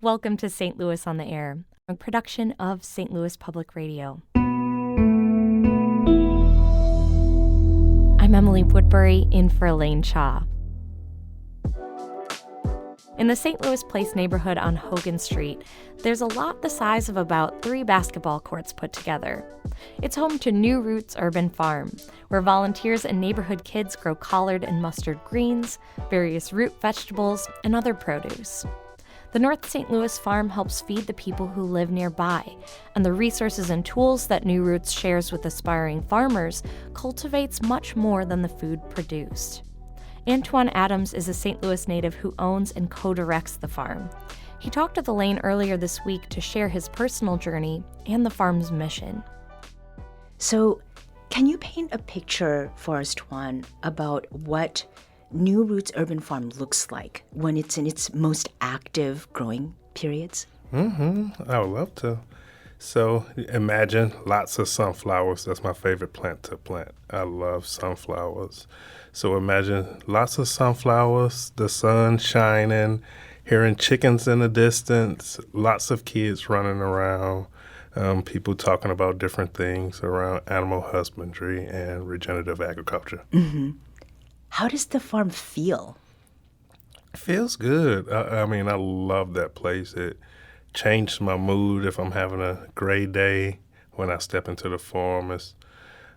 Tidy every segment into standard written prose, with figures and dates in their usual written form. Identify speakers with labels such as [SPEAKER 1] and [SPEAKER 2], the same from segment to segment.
[SPEAKER 1] Welcome to St. Louis on the Air, a production of St. Louis Public Radio. I'm Emily Woodbury, in for Elaine Cha. In the St. Louis Place neighborhood on Hogan Street, there's a lot the size of about 3 basketball courts put together. It's home to New Roots Urban Farm, where volunteers and neighborhood kids grow collard and mustard greens, various root vegetables, and other produce. The North St. Louis farm helps feed the people who live nearby, and the resources and tools that New Roots shares with aspiring farmers cultivates much more than the food produced. Antajuan Adams is a St. Louis native who owns and co-directs the farm. He talked with Elaine earlier this week to share his personal journey and the farm's mission.
[SPEAKER 2] So, can you paint a picture for us, Tuan, about what New Roots Urban Farm looks like when it's in its most active growing periods?
[SPEAKER 3] I would love to. So imagine lots of sunflowers. That's my favorite plant to plant. I love sunflowers. So imagine lots of sunflowers, the sun shining, hearing chickens in the distance, lots of kids running around, people talking about different things around animal husbandry and regenerative agriculture.
[SPEAKER 2] Mm-hmm. How does the farm feel?
[SPEAKER 3] It feels good. I mean, I love that place. It changed my mood if I'm having a great day when I step into the farm.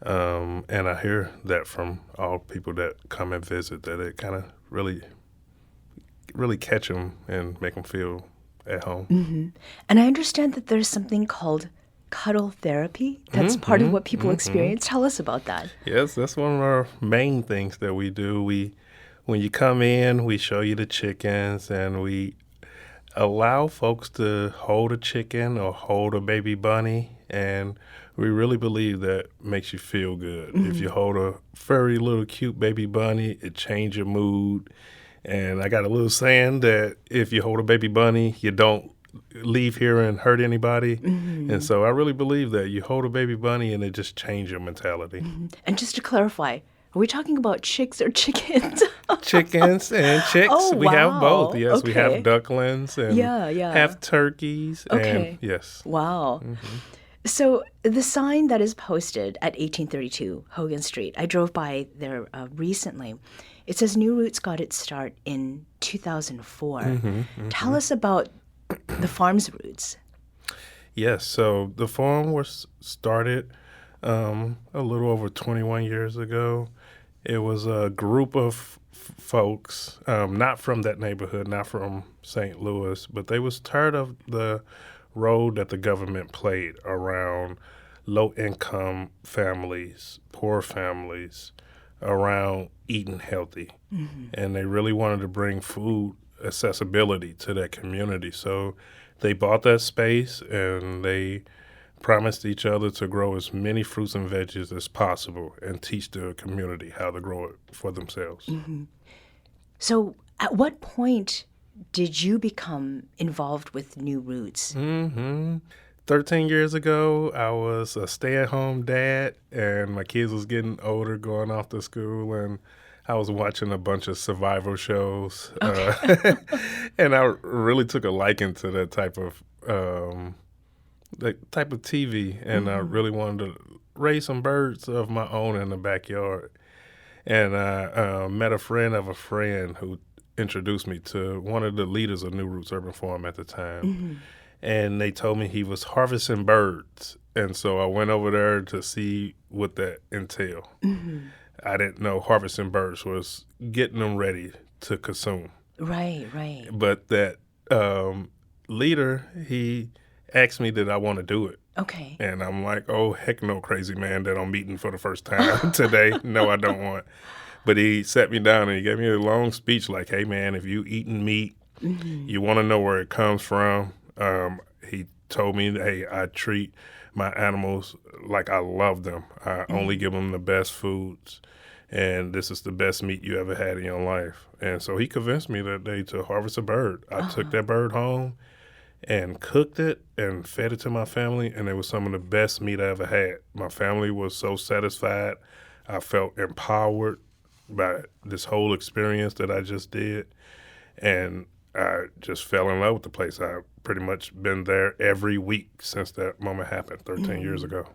[SPEAKER 3] And I hear that from all people that come and visit, that it kind of really catch them and make them feel at home.
[SPEAKER 2] Mm-hmm. And I understand that there's something called cuddle therapy. That's part of what people experience. Tell us about that.
[SPEAKER 3] Yes, that's one of our main things that we do. When you come in, we show you the chickens, and we allow folks to hold a chicken or hold a baby bunny, and we really believe that makes you feel good. If you hold a furry little cute baby bunny, it changes your mood. And I got a little saying that if you hold a baby bunny, you don't leave here and hurt anybody. And so I really believe that you hold a baby bunny and it just changes your mentality.
[SPEAKER 2] And just to clarify, are we talking about chicks or chickens?
[SPEAKER 3] Chickens and chicks.
[SPEAKER 2] Oh,
[SPEAKER 3] we have both. Yes,
[SPEAKER 2] okay.
[SPEAKER 3] we have ducklings and
[SPEAKER 2] Yeah.
[SPEAKER 3] have turkeys.
[SPEAKER 2] Okay.
[SPEAKER 3] And yes.
[SPEAKER 2] Wow. So the sign that is posted at 1832 Hogan Street, I drove by there recently. It says New Roots got its start in 2004. Tell us about the farm's roots.
[SPEAKER 3] Yes, so the farm was started a little over 21 years ago. It was a group of folks, not from that neighborhood, not from St. Louis, but they was tired of the role that the government played around low-income families, poor families, around eating healthy. And they really wanted to bring food accessibility to that community. So they bought that space and they promised each other to grow as many fruits and veggies as possible and teach the community how to grow it for themselves.
[SPEAKER 2] So at what point did you become involved with New Roots?
[SPEAKER 3] 13 years ago, I was a stay-at-home dad, and my kids was getting older, going off to school, and I was watching a bunch of survival shows. And I really took a liking to that type of TV, and I really wanted to raise some birds of my own in the backyard. And I met a friend of a friend who introduced me to one of the leaders of New Roots Urban Farm at the time. And they told me he was harvesting birds. And so I went over there to see what that entailed. I didn't know harvesting birds was getting them ready to consume.
[SPEAKER 2] Right.
[SPEAKER 3] But that leader, he asked me did I want to do it.
[SPEAKER 2] Okay.
[SPEAKER 3] And I'm like, oh, heck no, crazy man that I'm meeting for the first time today. No, I don't want. But he sat me down and he gave me a long speech like, hey, man, if you eating meat, you want to know where it comes from. He told me, hey, I treat my animals like I love them. I only give them the best foods. And this is the best meat you ever had in your life. And so he convinced me that day to harvest a bird. I took that bird home and cooked it and fed it to my family, and it was some of the best meat I ever had. My family was so satisfied. I felt empowered by this whole experience that I just did. And I just fell in love with the place. I've pretty much been there every week since that moment happened 13 years ago.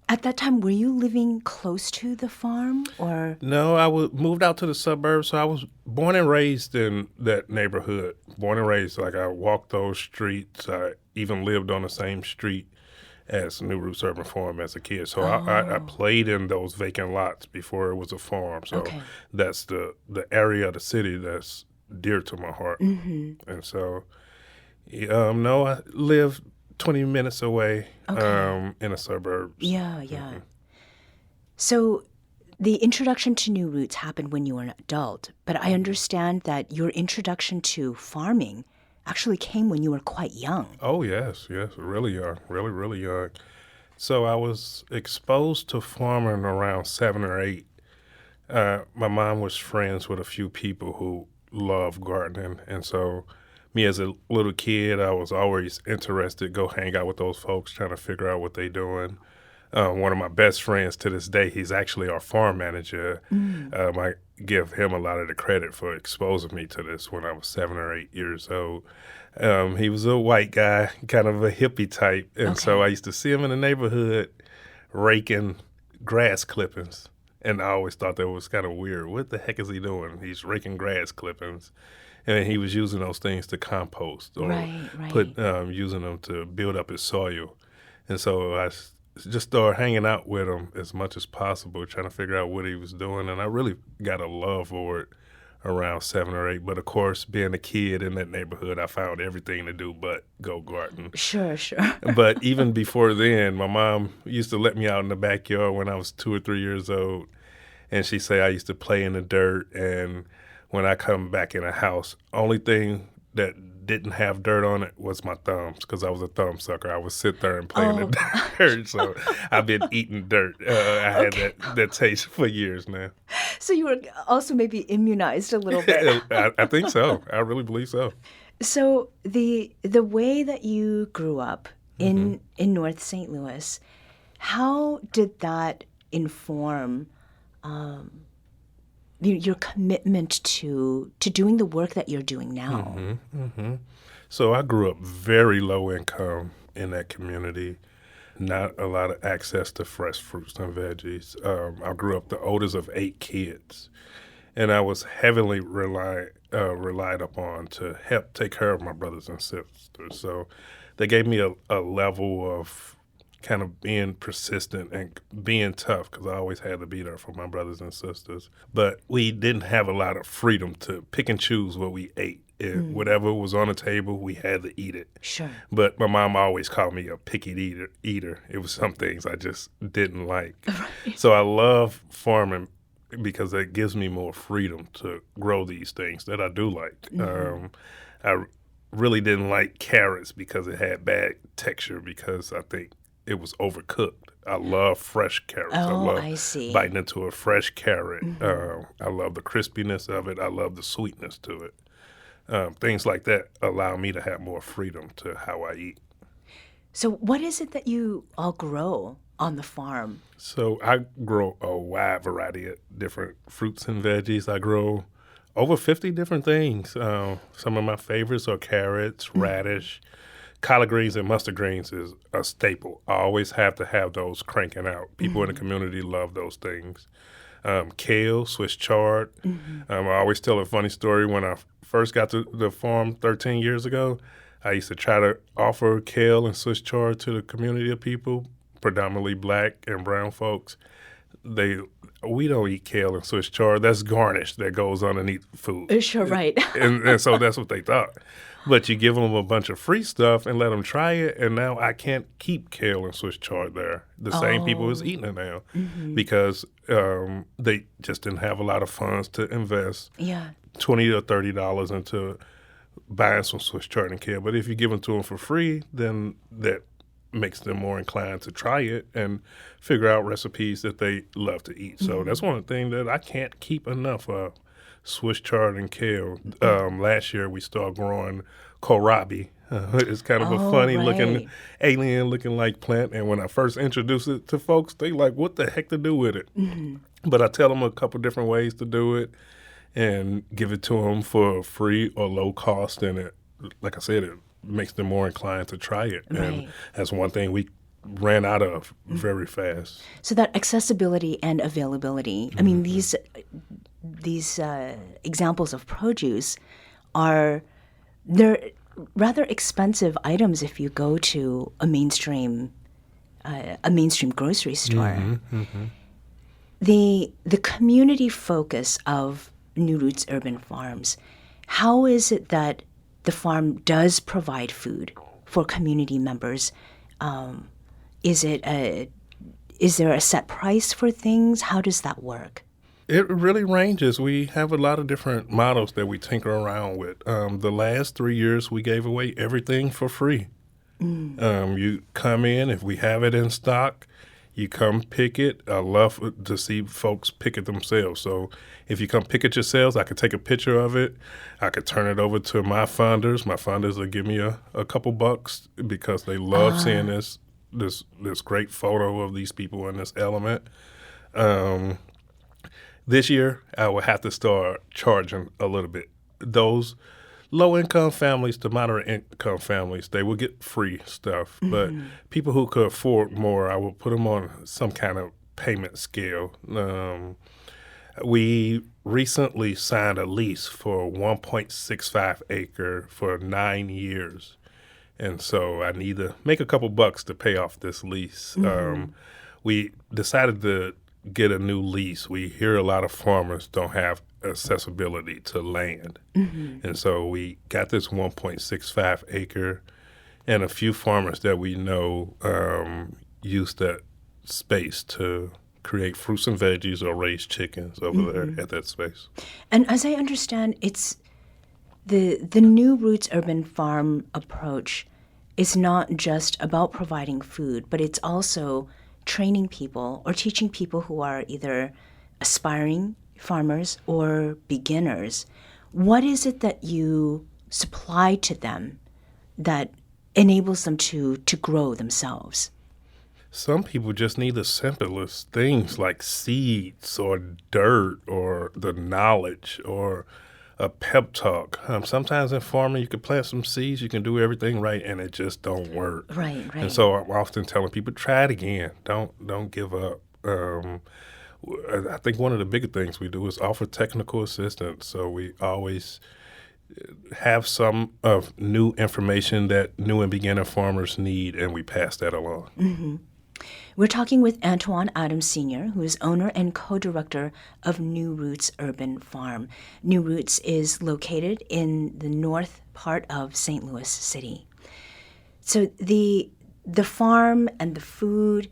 [SPEAKER 2] At that time, were you living close to the farm, or?
[SPEAKER 3] No, moved out to the suburbs, so I was born and raised in that neighborhood. Born and raised, like I walked those streets. I even lived on the same street as New Roots Urban Farm as a kid. So I played in those vacant lots before it was a farm. So that's the area of the city that's dear to my heart. And so, no, I lived 20 minutes away in the suburbs.
[SPEAKER 2] Yeah. So the introduction to New Roots happened when you were an adult, but I understand that your introduction to farming actually came when you were quite young.
[SPEAKER 3] Oh, yes, really young, really young. So I was exposed to farming around 7 or 8. My mom was friends with a few people who loved gardening, and so me as a little kid, I was always interested, go hang out with those folks, trying to figure out what they're doing. One of my best friends to this day, he's actually our farm manager. I give him a lot of the credit for exposing me to this when I was 7 or 8 years old. He was a white guy, kind of a hippie type, and so I used to see him in the neighborhood raking grass clippings, and I always thought that was kind of weird. What the heck is he doing? He's raking grass clippings. And he was using those things to compost or using them to build up his soil. And so I just started hanging out with him as much as possible, trying to figure out what he was doing. And I really got a love for it around 7 or 8. But of course, being a kid in that neighborhood, I found everything to do but go garden.
[SPEAKER 2] Sure.
[SPEAKER 3] But even before then, my mom used to let me out in the backyard when I was 2 or 3 years old. And she'd say I used to play in the dirt, and when I come back in the house, only thing that didn't have dirt on it was my thumbs, because I was a thumb sucker. I would sit there and play in the dirt. So I've been eating dirt. I had that taste for years now.
[SPEAKER 2] So you were also maybe immunized a little bit.
[SPEAKER 3] I think so. I really believe so.
[SPEAKER 2] So the way that you grew up in North St. Louis, how did that inform your commitment to doing the work that you're doing now?
[SPEAKER 3] So I grew up very low income in that community, not a lot of access to fresh fruits and veggies. I grew up the oldest of 8 kids, and I was heavily relied upon to help take care of my brothers and sisters. So they gave me a level of kind of being persistent and being tough, because I always had to be there for my brothers and sisters. But we didn't have a lot of freedom to pick and choose what we ate. Whatever was on the table, we had to eat it.
[SPEAKER 2] Sure.
[SPEAKER 3] But my mom always called me a picky eater. It was some things I just didn't like. Right. So I love farming because it gives me more freedom to grow these things that I do like. I really didn't like carrots because it had bad texture, because I think it was overcooked. I love fresh carrots. I love biting into a fresh carrot. I love the crispiness of it. I love the sweetness to it. Things like that allow me to have more freedom to how I eat.
[SPEAKER 2] So what is it that you all grow on the farm?
[SPEAKER 3] So I grow a wide variety of different fruits and veggies. I grow over 50 different things. Some of my favorites are carrots, radish, collard greens, and mustard greens is a staple. I always have to have those cranking out. People in the community love those things. Kale, Swiss chard. I always tell a funny story. When I first got to the farm 13 years ago, I used to try to offer kale and Swiss chard to the community of people, predominantly black and brown folks. We don't eat kale and Swiss chard. That's garnish that goes underneath food.
[SPEAKER 2] Sure, right.
[SPEAKER 3] and so that's what they thought. But you give them a bunch of free stuff and let them try it, and now I can't keep kale and Swiss chard there. The same people is eating it now because they just didn't have a lot of funds to invest $20 or $30 into buying some Swiss chard and kale. But if you give them to them for free, then that makes them more inclined to try it and figure out recipes that they love to eat. So that's one of the things that I can't keep enough of. Swiss chard and kale. Last year we started growing kohlrabi. It's kind of a funny looking, alien looking like plant. And when I first introduced it to folks, they like, what the heck to do with it? But I tell them a couple different ways to do it. and give it to them for free or low cost. And it, like I said, it makes them more inclined to try it.
[SPEAKER 2] Right.
[SPEAKER 3] And that's one thing we ran out of very fast.
[SPEAKER 2] So that accessibility and availability. I mean, these examples of produce they're rather expensive items if you go to a mainstream grocery store. The community focus of New Roots Urban Farms, how is it that the farm does provide food for community members? Is there a set price for things? How does that work?
[SPEAKER 3] It really ranges. We have a lot of different models that we tinker around with. The last 3 years, we gave away everything for free. You come in, if we have it in stock, you come pick it. I love to see folks pick it themselves. So if you come pick it yourselves, I could take a picture of it. I could turn it over to my funders. My funders will give me a couple bucks because they love seeing this great photo of these people in this element. This year, I will have to start charging a little bit. Those low-income families to moderate-income families, they will get free stuff. But people who could afford more, I will put them on some kind of payment scale. We recently signed a lease for 1.65 acre for 9 years. And so I need to make a couple bucks to pay off this lease. We decided to get a new lease. We hear a lot of farmers don't have accessibility to land. And so we got this 1.65 acre, and a few farmers that we know use that space to create fruits and veggies or raise chickens over there at that space.
[SPEAKER 2] And as I understand, it's the New Roots Urban Farm approach is not just about providing food, but it's also training people or teaching people who are either aspiring farmers or beginners. What is it that you supply to them that enables them to grow themselves?
[SPEAKER 3] Some people just need the simplest things like seeds or dirt or the knowledge or a pep talk. Sometimes in farming, you can plant some seeds, you can do everything right, and it just don't work.
[SPEAKER 2] Right.
[SPEAKER 3] And so I'm often telling people, try it again. Don't give up. I think one of the bigger things we do is offer technical assistance. So we always have some of new information that new and beginner farmers need, and we pass that along.
[SPEAKER 2] We're talking with Antajuan Adams Sr., who is owner and co-director of New Roots Urban Farm. New Roots is located in the north part of St. Louis City. So the farm and the food,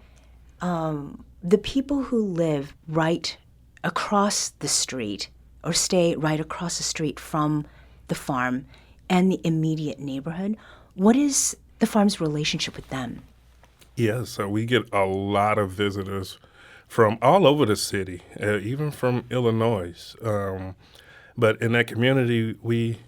[SPEAKER 2] the people who live right across the street or stay right across the street from the farm and the immediate neighborhood, what is the farm's relationship with them?
[SPEAKER 3] Yeah, so we get a lot of visitors from all over the city, even from Illinois. But in that community, we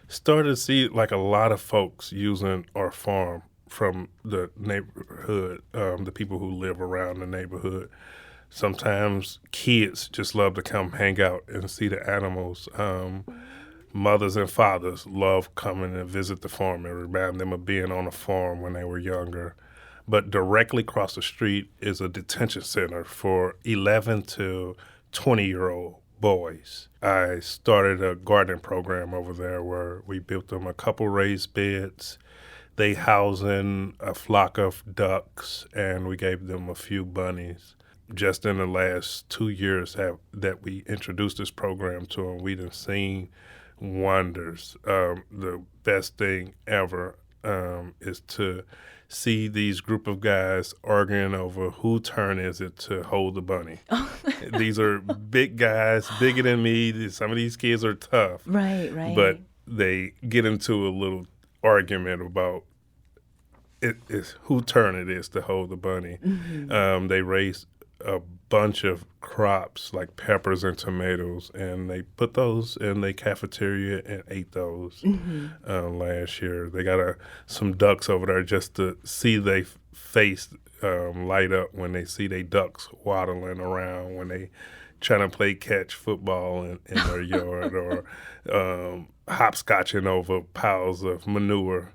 [SPEAKER 3] started to see like a lot of folks using our farm from the neighborhood, the people who live around the neighborhood. Sometimes kids just love to come hang out and see the animals. Mothers and fathers love coming and visit the farm and remind them of being on a farm when they were younger. But directly across the street is a detention center for 11 to 20-year-old boys. I started a gardening program over there where we built them a couple raised beds. They house in a flock of ducks, and we gave them a few bunnies. Just in the last 2 years that we introduced this program to them, we've seen wonders. The best thing ever is to see these group of guys arguing over whose turn is it to hold the bunny. These are big guys, bigger than me. Some of these kids are tough.
[SPEAKER 2] Right.
[SPEAKER 3] But they get into a little argument about whose turn it is to hold the bunny. They raise a bunch of crops like peppers and tomatoes, and they put those in the cafeteria and ate those last year. They got some ducks over there just to see their face light up when they see their ducks waddling around when they trying to play catch football in their yard or hopscotching over piles of manure.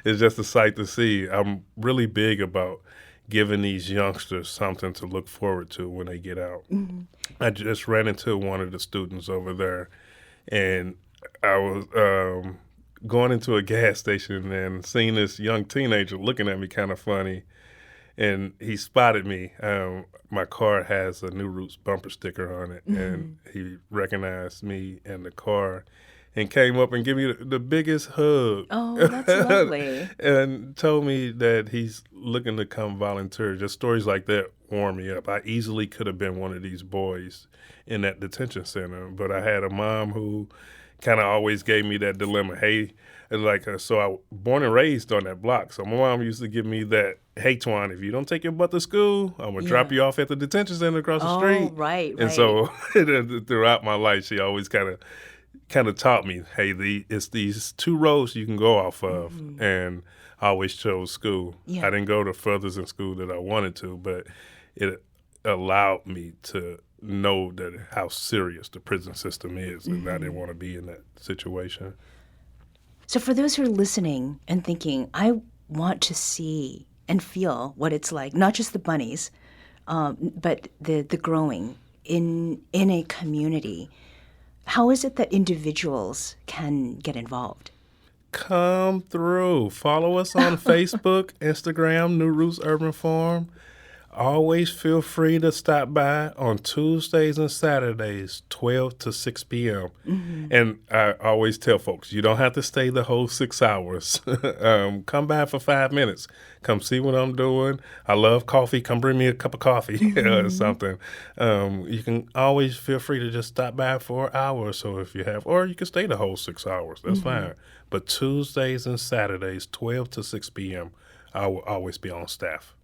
[SPEAKER 3] It's just a sight to see. I'm really big about giving these youngsters something to look forward to when they get out. Mm-hmm. I just ran into one of the students over there, and I was going into a gas station and seeing this young teenager looking at me kind of funny, and he spotted me. My car has a New Roots bumper sticker on it, and he recognized me in the car and came up and gave me the biggest hug.
[SPEAKER 2] Oh, that's lovely.
[SPEAKER 3] And told me that he's looking to come volunteer. Just stories like that warm me up. I easily could have been one of these boys in that detention center, but I had a mom who kind of always gave me that dilemma. Hey, so I born and raised on that block. So my mom used to give me that, hey, Twan, if you don't take your butt to school, I'm going to drop you off at the detention center across the street.
[SPEAKER 2] Oh, right.
[SPEAKER 3] And so throughout my life, she always kind of taught me, hey, it's these two roads you can go off of, and I always chose school.
[SPEAKER 2] Yeah.
[SPEAKER 3] I didn't go the furthest in school that I wanted to, but it allowed me to know that how serious the prison system is, and I didn't want to be in that situation.
[SPEAKER 2] So for those who are listening and thinking, I want to see and feel what it's like, not just the bunnies, but the growing in a community, how is it that individuals can get involved?
[SPEAKER 3] Come through. Follow us on Facebook, Instagram, New Roots Urban Farm. Always feel free to stop by on Tuesdays and Saturdays, 12 to 6 p.m. And I always tell folks, you don't have to stay the whole 6 hours. Come by for 5 minutes. Come see what I'm doing. I love coffee. Come bring me a cup of coffee or something. You can always feel free to just stop by for an hour or so if you have, or you can stay the whole 6 hours. That's fine. But Tuesdays and Saturdays, 12 to 6 p.m., I will always be on staff.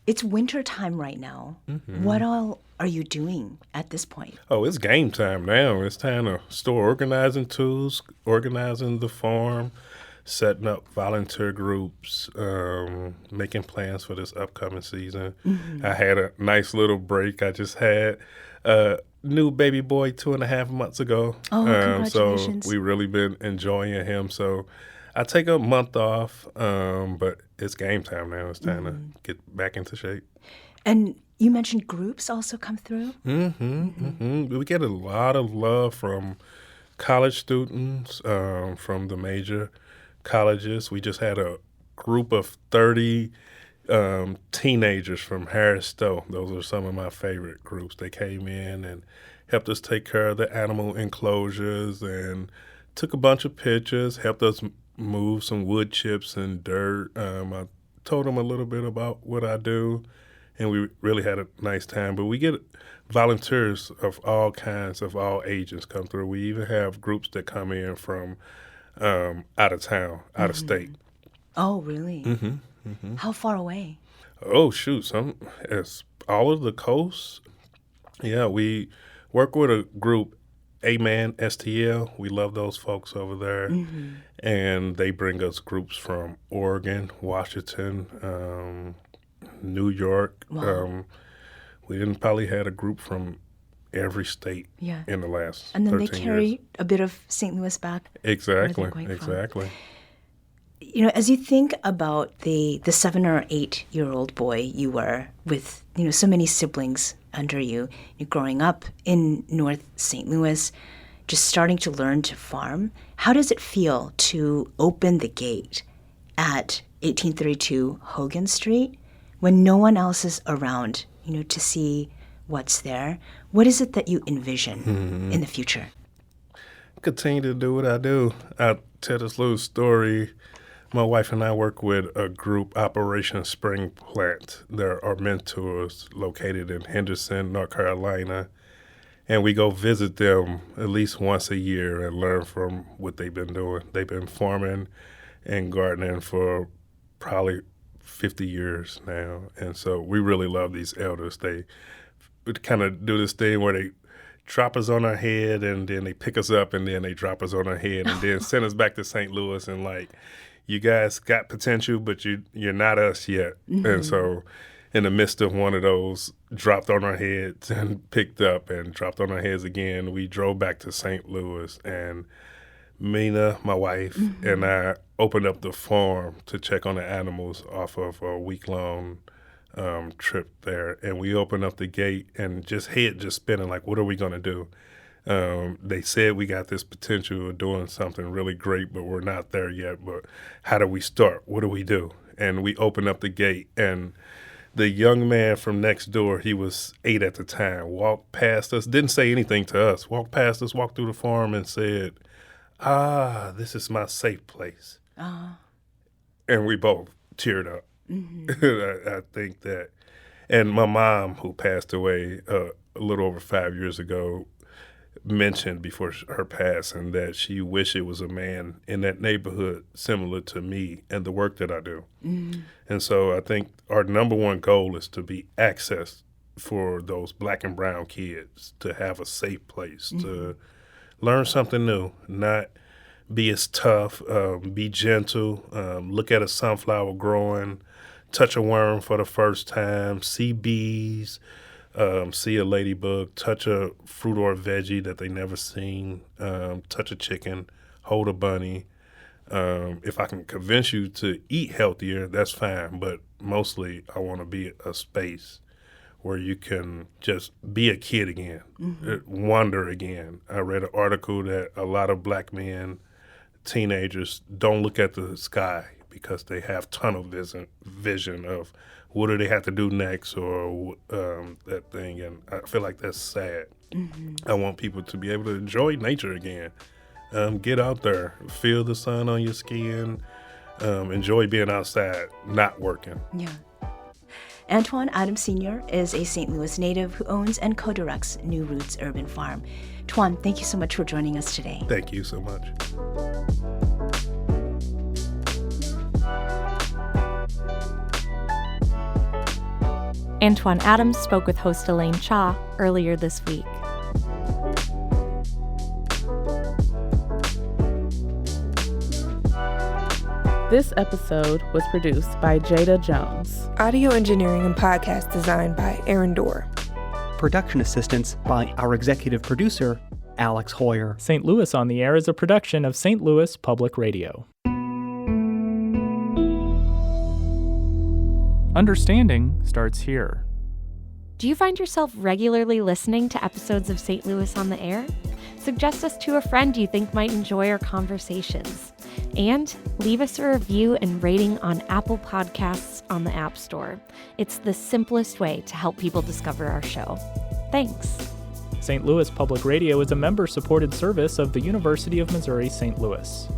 [SPEAKER 2] It's winter time right now. What all are you doing at this point?
[SPEAKER 3] Oh, it's game time now. It's time to start organizing tools, organizing the farm, setting up volunteer groups, making plans for this upcoming season. I had a nice little break. I just had a new baby boy 2.5 months ago.
[SPEAKER 2] Oh, congratulations.
[SPEAKER 3] So we really been enjoying him. So I take a month off, but it's game time now. It's time to get back into shape.
[SPEAKER 2] And you mentioned groups also come through?
[SPEAKER 3] We get a lot of love from college students, from the major colleges. We just had a group of 30 teenagers from Harris Stowe. Those are some of my favorite groups. They came in and helped us take care of the animal enclosures and took a bunch of pictures, helped us move some wood chips and dirt. I told them a little bit about what I do, and we really had a nice time. But we get volunteers of all kinds, of all ages come through. We even have groups that come in from out of town, out of state.
[SPEAKER 2] Oh, really? How far away?
[SPEAKER 3] Oh, shoot. It's all of the coast. Yeah, we work with a group, A-Man STL. We love those folks over there. And they bring us groups from Oregon, Washington, New York.
[SPEAKER 2] Wow.
[SPEAKER 3] We didn't probably had a group from every state in the last 13 years.
[SPEAKER 2] And then they carry a bit of St. Louis back.
[SPEAKER 3] Exactly,
[SPEAKER 2] where they're going from.
[SPEAKER 3] exactly.
[SPEAKER 2] You know, as you think about the 7 or 8-year-old boy you were with, so many siblings under you, growing up in North St. Louis, just starting to learn to farm, how does it feel to open the gate at 1832 Hogan Street when no one else is around, to see what's there? What is it that you envision in the future?
[SPEAKER 3] Continue to do what I do. I'll tell this little story. My wife and I work with a group, Operation Spring Plant. There are mentors located in Henderson, North Carolina, and we go visit them at least once a year and learn from what they've been doing. They've been farming and gardening for probably 50 years now, and so we really love these elders. They kind of do this thing where they drop us on our head, and then they pick us up, and then they drop us on our head, and then send us back to St. Louis, and you guys got potential, but you're not us yet. And so in the midst of one of those, dropped on our heads and picked up and dropped on our heads again. We drove back to St. Louis, and Mina, my wife, and I opened up the farm to check on the animals off of a week-long trip there. And we opened up the gate and head just spinning like, what are we going to do? They said we got this potential of doing something really great, but we're not there yet. But how do we start? What do we do? And we opened up the gate, and the young man from next door, he was 8 at the time, walked past us, didn't say anything to us, walked past us, walked through the farm and said, this is my safe place. And we both teared up. I think that. And my mom, who passed away a little over 5 years ago, mentioned before her passing that she wished it was a man in that neighborhood similar to me and the work that I do. And so I think our number one goal is to be access for those Black and brown kids, to have a safe place, to learn something new, not be as tough, be gentle, look at a sunflower growing, touch a worm for the first time, see bees, see a ladybug, touch a fruit or a veggie that they never seen, touch a chicken, hold a bunny. If I can convince you to eat healthier, that's fine. But mostly I want to be a space where you can just be a kid again, wonder again. I read an article that a lot of Black men, teenagers, don't look at the sky because they have tunnel vision of what do they have to do next, or that thing. And I feel like that's sad. I want people to be able to enjoy nature again. Get out there, feel the sun on your skin, enjoy being outside, not working.
[SPEAKER 2] Yeah. Antajuan Adams Sr. is a St. Louis native who owns and co-directs New Roots Urban Farm. Tuan, thank you so much for joining us today.
[SPEAKER 3] Thank you so much.
[SPEAKER 1] Antajuan Adams spoke with host Elaine Cha earlier this week.
[SPEAKER 4] This episode was produced by Jada Jones.
[SPEAKER 5] Audio engineering and podcast design by Aaron Dorr.
[SPEAKER 6] Production assistance by our executive producer, Alex Hoyer.
[SPEAKER 7] St. Louis on the Air is a production of St. Louis Public Radio. Understanding starts here.
[SPEAKER 1] Do you find yourself regularly listening to episodes of St. Louis on the Air? Suggest us to a friend you think might enjoy our conversations. And leave us a review and rating on Apple Podcasts on the App Store. It's the simplest way to help people discover our show. Thanks.
[SPEAKER 7] St. Louis Public Radio is a member-supported service of the University of Missouri St. Louis.